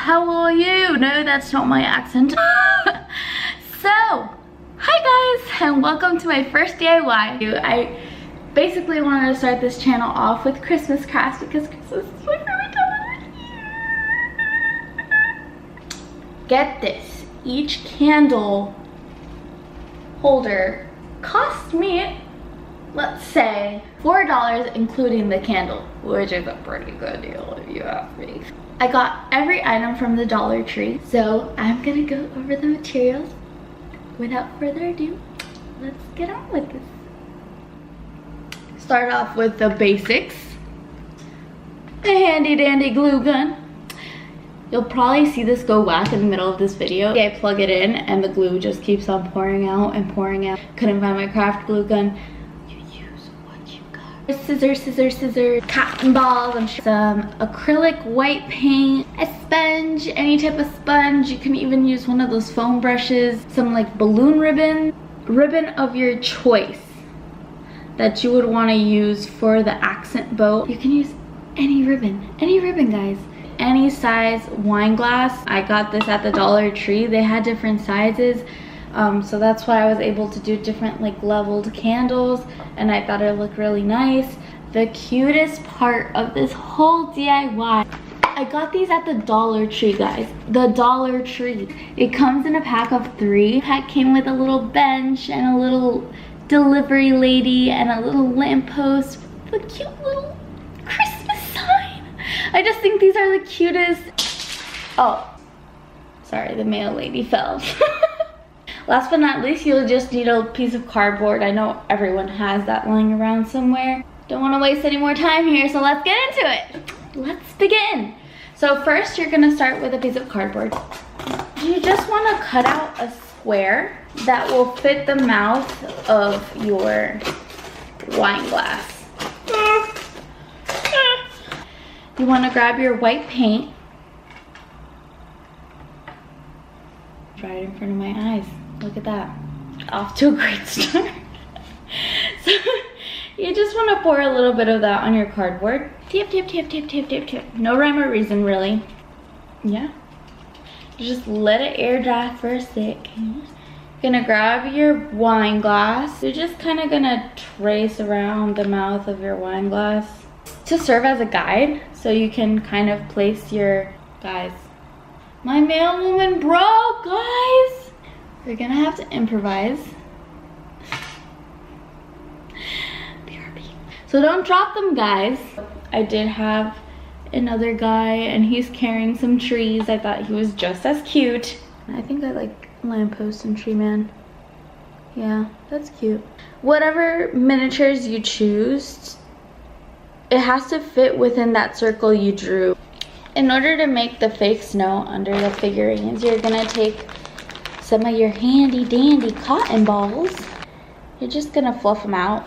how are you? No, that's not my accent. So, hi guys, and welcome to my first DIY. I basically wanted to start this channel off with Christmas crafts because Christmas is my favorite time of the year. Get this, each candle holder cost me, let's say, $4 including the candle, which is a pretty good deal if you ask me. I got every item from the Dollar Tree, so I'm gonna go over the materials. Without further ado, let's get on with this. Start off with the basics. A handy dandy glue gun. You'll probably see this go whack in the middle of this video. I plug it in and the glue just keeps on pouring out and pouring out. Couldn't find my craft glue gun. Scissors, cotton balls, and some acrylic white paint, a sponge, any type of sponge. You can even use one of those foam brushes, some like balloon ribbon of your choice that you would want to use for the accent bow. You can use any ribbon guys. Any size wine glass. I got this at the Dollar Tree. They had different sizes. So that's why I was able to do different like leveled candles, and I thought it looked really nice. The cutest part of this whole DIY, I got these at the Dollar Tree, guys. The Dollar Tree. It comes in a pack of 3. The pack came with a little bench and a little delivery lady and a little lamppost with a cute little Christmas sign. I just think these are the cutest. Oh, sorry, the mail lady fell. Last but not least, you'll just need a piece of cardboard. I know everyone has that lying around somewhere. Don't want to waste any more time here, so let's get into it. Let's begin. So first, you're gonna start with a piece of cardboard. You just want to cut out a square that will fit the mouth of your wine glass. You want to grab your white paint. Right in front of my eyes. Look at that. Off to a great start. So you just want to pour a little bit of that on your cardboard. Tap. No rhyme or reason, really. Yeah. Just let it air dry for a sec. You're gonna grab your wine glass. You're just kind of gonna trace around the mouth of your wine glass to serve as a guide, so you can kind of place your guys. My mailwoman broke, guys. We're gonna have to improvise. BRB. So don't drop them, guys. I did have another guy and he's carrying some trees. I thought he was just as cute. I think I like lamppost and tree man. Yeah, that's cute. Whatever miniatures you choose, it has to fit within that circle you drew. In order to make the fake snow under the figurines, you're gonna take some of your handy dandy cotton balls. You're just gonna fluff them out.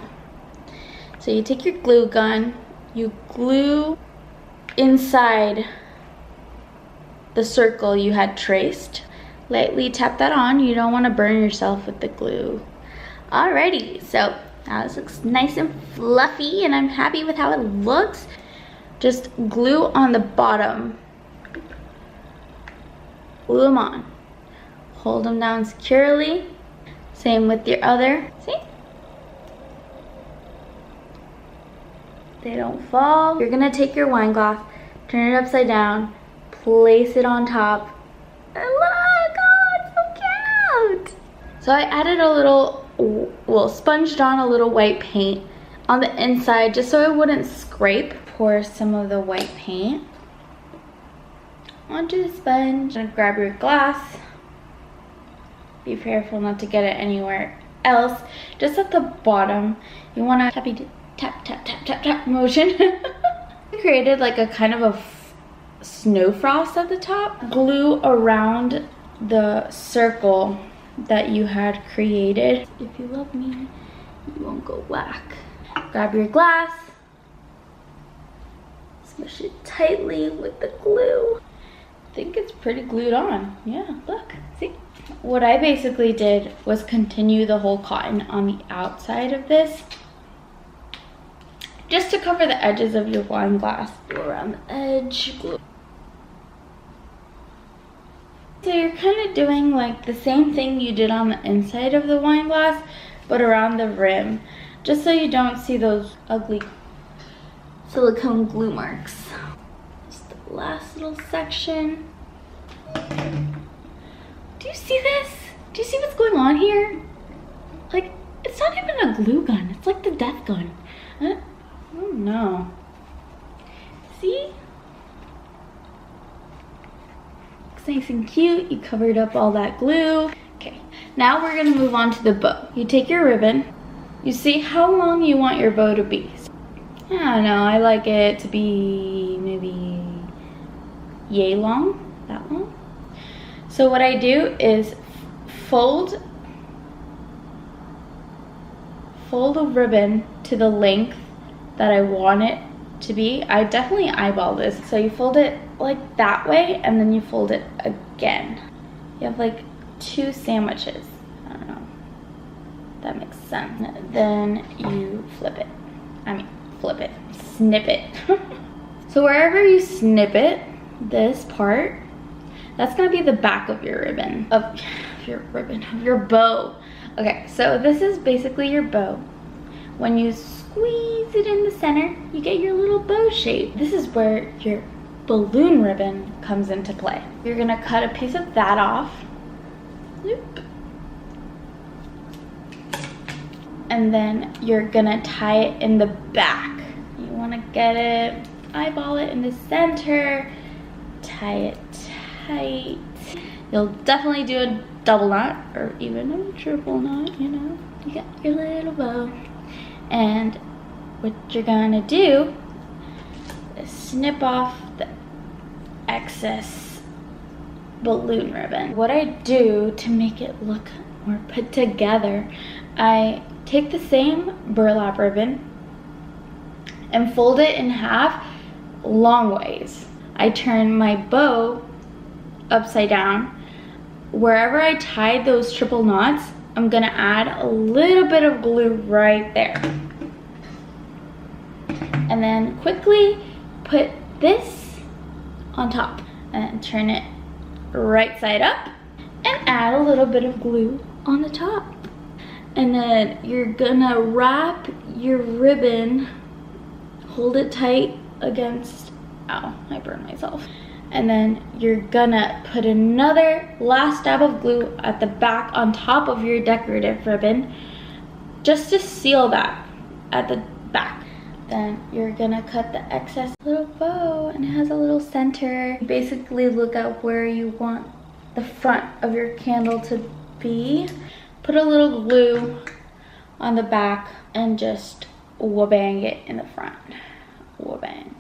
So you take your glue gun, you glue inside the circle you had traced. Lightly tap that on. You don't want to burn yourself with the glue. Alrighty, so now this looks nice and fluffy and I'm happy with how it looks. Just glue on the bottom. Glue them on. Hold them down securely. Same with your other. See? They don't fall. You're gonna take your wine glass, turn it upside down, place it on top. And look, oh, it's so cute. So I added a little, well, sponged on a little white paint on the inside just so it wouldn't scrape. Pour some of the white paint onto the sponge and grab your glass. Be careful not to get it anywhere else. Just at the bottom, you want to tap motion. I created like a kind of a snow frost at the top. Glue around the circle that you had created. If you love me, you won't go whack. Grab your glass. Smush it tightly with the glue. I think it's pretty glued on. Yeah, look, see? What I basically did was continue the whole cotton on the outside of this, just to cover the edges of your wine glass. Go around the edge, glue. so you're kind of doing like the same thing you did on the inside of the wine glass, but around the rim, just so you don't see those ugly silicone glue marks. Just the last little section. Do you see this? Do you see what's going on here? Like, it's not even a glue gun. It's like the death gun. I don't know. See? Looks nice and cute. You covered up all that glue. Okay, now we're gonna move on to the bow. You take your ribbon. You see how long you want your bow to be. I don't know, I like it to be maybe yay long, that long. So what I do is fold the ribbon to the length that I want it to be. I definitely eyeball this. So you fold it like that way and then you fold it again. You have like 2 sandwiches. I don't know. That makes sense. Then you flip it. Snip it. So wherever you snip it, this part, that's gonna be the back of your ribbon. Of your bow. Okay, so this is basically your bow. When you squeeze it in the center, you get your little bow shape. This is where your balloon ribbon comes into play. You're gonna cut a piece of that off. Loop. And then you're gonna tie it in the back. You wanna get it, eyeball it in the center, tie it tight. You'll definitely do a double knot or even a triple knot, you know. You got your little bow. And what you're gonna do is snip off the excess balloon ribbon. What I do to make it look more put together, I take the same burlap ribbon and fold it in half long ways. I turn my bow upside down. Wherever I tied those triple knots, I'm gonna add a little bit of glue right there. And then quickly put this on top and turn it right side up and add a little bit of glue on the top. And then you're gonna wrap your ribbon, hold it tight against, ow, I burned myself. And then you're gonna put another last dab of glue at the back on top of your decorative ribbon, just to seal that at the back. Then you're gonna cut the excess little bow, and it has a little center. Basically look at where you want the front of your candle to be. Put a little glue on the back and just wabang it in the front. Wabang.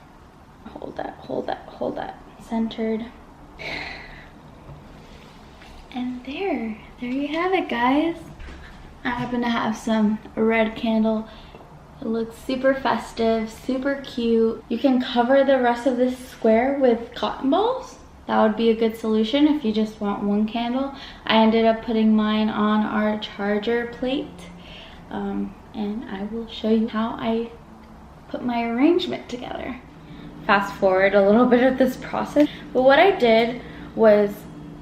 Hold that, hold that, hold that. Centered. And there you have it, guys. I happen to have some red candle. It looks super festive, super cute. You can cover the rest of this square with cotton balls. That would be a good solution if you just want one candle. I ended up putting mine on our charger plate, and I will show you how I put my arrangement together. Fast forward a little bit of this process, but what I did was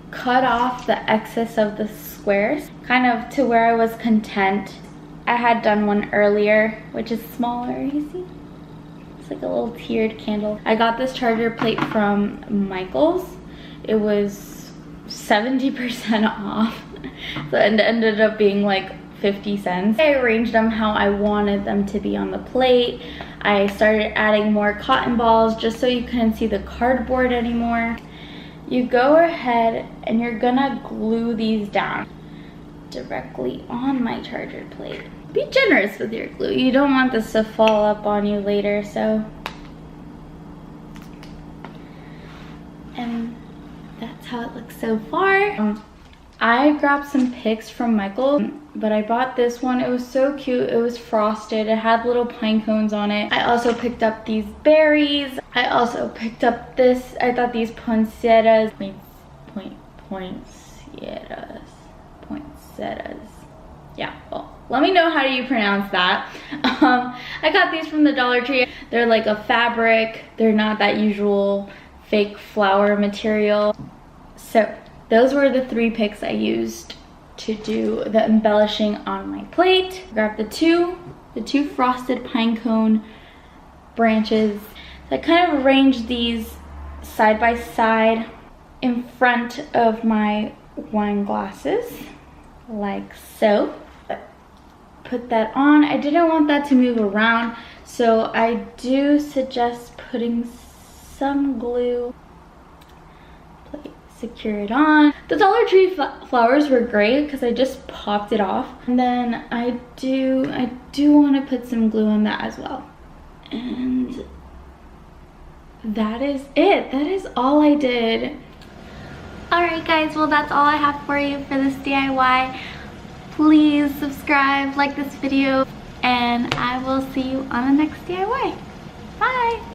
cut off the excess of the squares, kind of to where I was content. I had done one earlier, which is smaller, you see? It's like a little tiered candle. I got this charger plate from Michael's. It was 70% off, so it ended up being like 50 cents. I arranged them how I wanted them to be on the plate. I started adding more cotton balls just so you couldn't see the cardboard anymore. You go ahead and you're gonna glue these down directly on my charger plate. Be generous with your glue. You don't want this to fall up on you later, so. And that's how it looks so far. I grabbed some picks from Michael, but I bought this one. It was so cute. It was frosted. It had little pine cones on it. I also picked up these berries. I also picked up this. I thought these poinsettias. Poinsettias. Yeah, well, let me know how you pronounce that. I got these from the Dollar Tree. They're like a fabric. They're not that usual fake flower material. So those were the 3 picks I used to do the embellishing on my plate. Grab the two frosted pine cone branches. So I kind of arranged these side by side in front of my wine glasses, like so. Put that on. I didn't want that to move around, so I do suggest putting some glue. Secure it on. The Dollar Tree flowers were great because I just popped it off. And then I do want to put some glue on that as well. And that is it. That is all I did. Alright guys, well that's all I have for you for this DIY. Please subscribe, like this video, and I will see you on the next DIY. Bye!